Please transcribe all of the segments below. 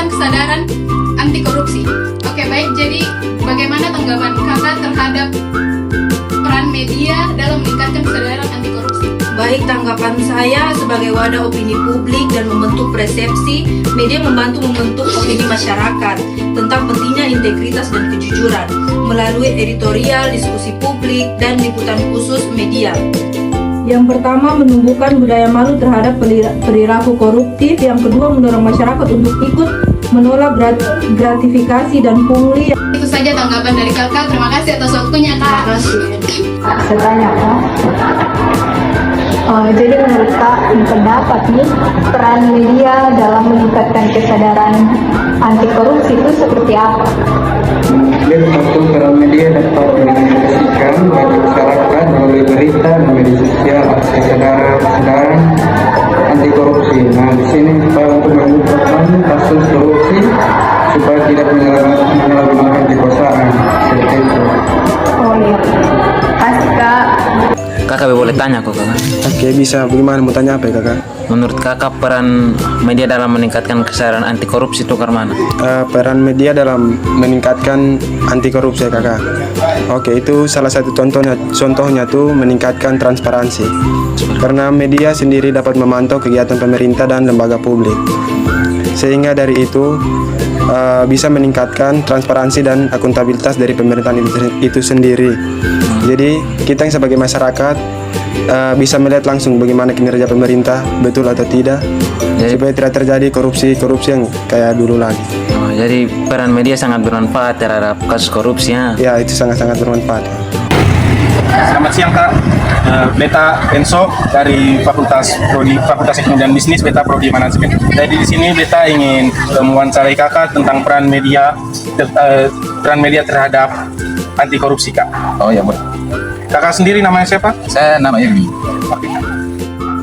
meningkatkan kesadaran anti korupsi. Oke, baik. Jadi bagaimana tanggapan kakak terhadap peran media dalam meningkatkan kesadaran anti korupsi? Baik, tanggapan saya sebagai wadah opini publik dan membentuk persepsi, media membantu membentuk opini masyarakat tentang pentingnya integritas dan kejujuran melalui editorial, diskusi publik, dan liputan khusus media. Yang pertama, menumbuhkan budaya malu terhadap perilaku koruptif. Yang kedua, mendorong masyarakat untuk ikut menolak gratifikasi dan pungli. Itu saja tanggapan dari kakak. Terima kasih atas waktunya, Kak. Terima kasih. Saya tanya, Kak. Jadi menurut Kak, pendapat nih peran media dalam meningkatkan kesadaran anti korupsi itu seperti apa? Mungkin satu, peran media dapat menginformasikan bagi masyarakat melalui berita dan media sosial kesadaran anti korupsi. Nah, di sini supaya untuk mengungkapkan kasus korupsi supaya tidak menyalahgunakan kekuasaan seperti itu. Oh iya, kasih Kak. Kakak boleh tanya kok kakak? Oke, bisa. Bagaimana, mau tanya apa ya kakak? Menurut kakak peran media dalam meningkatkan kesadaran anti korupsi itu ke mana? Peran media dalam meningkatkan anti korupsi ya kakak. Oke, itu salah satu contohnya tuh meningkatkan transparansi. Karena media sendiri dapat memantau kegiatan pemerintah dan lembaga publik. Sehingga dari itu bisa meningkatkan transparansi dan akuntabilitas dari pemerintahan itu sendiri. Jadi kita yang sebagai masyarakat bisa melihat langsung bagaimana kinerja pemerintah, betul atau tidak, supaya tidak terjadi korupsi yang kayak dulu lagi. Oh, jadi peran media sangat bermanfaat terhadap kasus korupsinya. Ya, itu sangat-sangat bermanfaat. Selamat siang Kak, Beta Enso dari Fakultas Ekonomi dan Bisnis, Beta Prodi Manajemen. Jadi di sini Beta ingin mewawancarai Kakak tentang peran media terhadap anti korupsi Kak. Oh ya boleh. Kakak sendiri namanya siapa? Saya nama Irmi. Oke, Kak.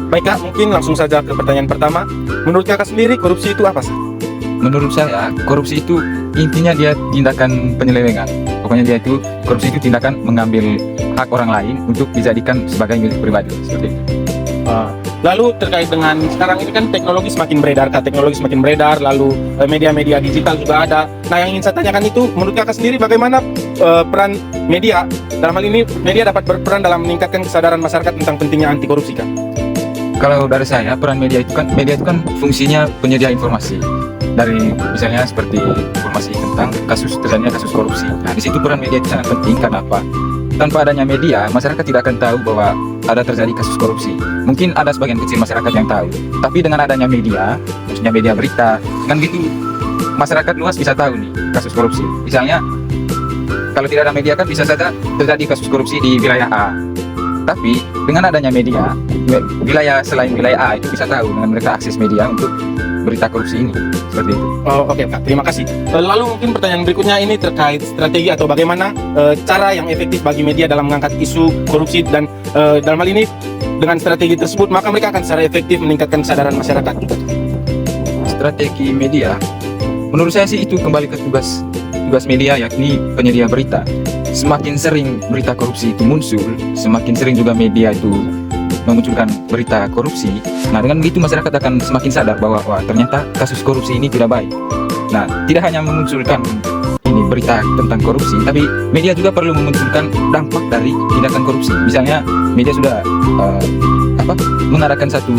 Baik Kak, mungkin langsung saja ke pertanyaan pertama. Menurut Kakak sendiri korupsi itu apa sih? Menurut saya korupsi itu intinya dia tindakan penyelewengan. Pokoknya dia itu korupsi itu tindakan mengambil hak orang lain untuk dijadikan sebagai milik pribadi seperti itu. Lalu terkait dengan sekarang ini kan teknologi semakin beredar, Kak. Teknologi semakin beredar, lalu media-media digital juga ada. Nah, yang ingin saya tanyakan itu, menurut Kakak sendiri bagaimana peran media, dalam hal ini media dapat berperan dalam meningkatkan kesadaran masyarakat tentang pentingnya anti korupsi, Kak? Kalau dari saya peran media itu kan fungsinya penyedia informasi dari misalnya seperti informasi tentang kasus korupsi. Nah, di situ peran media itu sangat penting. Karena apa? Tanpa adanya media, masyarakat tidak akan tahu bahwa ada terjadi kasus korupsi. Mungkin ada sebagian kecil masyarakat yang tahu, tapi dengan adanya media, maksudnya media berita, kan gitu, masyarakat luas bisa tahu nih kasus korupsi. Misalnya, kalau tidak ada media kan bisa saja terjadi kasus korupsi di wilayah A. Tapi dengan adanya media, wilayah selain wilayah A itu bisa tahu dengan mereka akses media untuk berita korupsi ini, seperti itu. Oh, oke, Kak. Terima kasih. Lalu mungkin pertanyaan berikutnya ini terkait strategi atau bagaimana cara yang efektif bagi media dalam mengangkat isu korupsi dan dalam hal ini dengan strategi tersebut maka mereka akan secara efektif meningkatkan kesadaran masyarakat. Strategi media, menurut saya sih itu kembali ke tugas media, yakni penyedia berita. Semakin sering berita korupsi itu muncul, semakin sering juga media itu memunculkan berita korupsi. Nah, dengan begitu masyarakat akan semakin sadar bahwa ternyata kasus korupsi ini tidak baik. Nah, tidak hanya memunculkan ini berita tentang korupsi, tapi media juga perlu memunculkan dampak dari tindakan korupsi. Misalnya media sudah mengadakan satu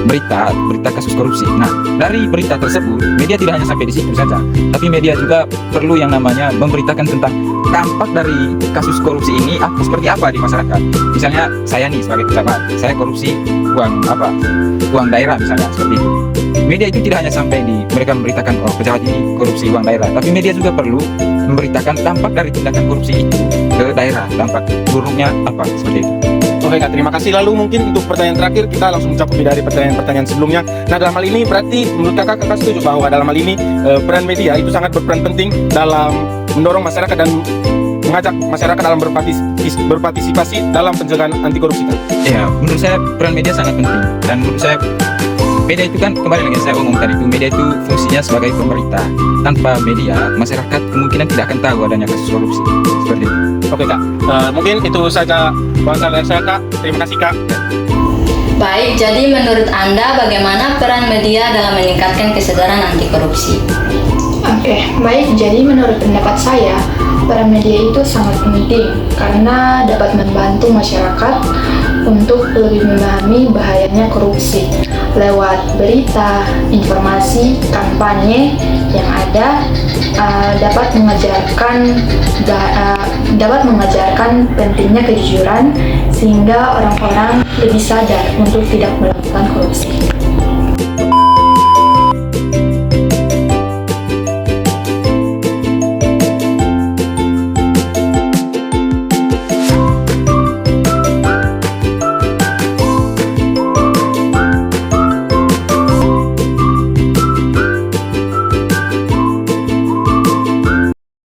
berita kasus korupsi. Nah, dari berita tersebut media tidak hanya sampai di situ saja, tapi media juga perlu yang namanya memberitakan tentang dampak dari kasus korupsi ini seperti apa di masyarakat. Misalnya saya nih sebagai pejabat, saya korupsi uang daerah misalnya, seperti itu. Media itu tidak hanya sampai di mereka memberitakan pejabat ini korupsi uang daerah, tapi media juga perlu memberitakan dampak dari tindakan korupsi itu ke daerah, dampak buruknya apa, seperti itu. Oke, Kak, terima kasih. Lalu mungkin untuk pertanyaan terakhir kita langsung mencakupi dari pertanyaan-pertanyaan sebelumnya. Nah, dalam hal ini berarti menurut kakak setuju bahwa dalam hal ini peran media itu sangat berperan penting dalam mendorong masyarakat dan mengajak masyarakat dalam berpartisipasi dalam pencegahan anti korupsi. Ya, menurut saya peran media sangat penting, dan menurut saya media itu kan kembali lagi saya omong tadi itu, media itu fungsinya sebagai pemerintah. Tanpa media, masyarakat kemungkinan tidak akan tahu adanya kasus korupsi seperti itu. Oke, Kak, mungkin itu saja wawancara dari saya, Kak. Terima kasih, Kak. Baik, jadi menurut Anda bagaimana peran media dalam meningkatkan kesadaran anti korupsi? Oke, baik. Jadi menurut pendapat saya, peran media itu sangat penting karena dapat membantu masyarakat untuk lebih memahami bahayanya korupsi lewat berita, informasi, kampanye yang ada dapat mengajarkan pentingnya kejujuran sehingga orang-orang lebih sadar untuk tidak melakukan korupsi.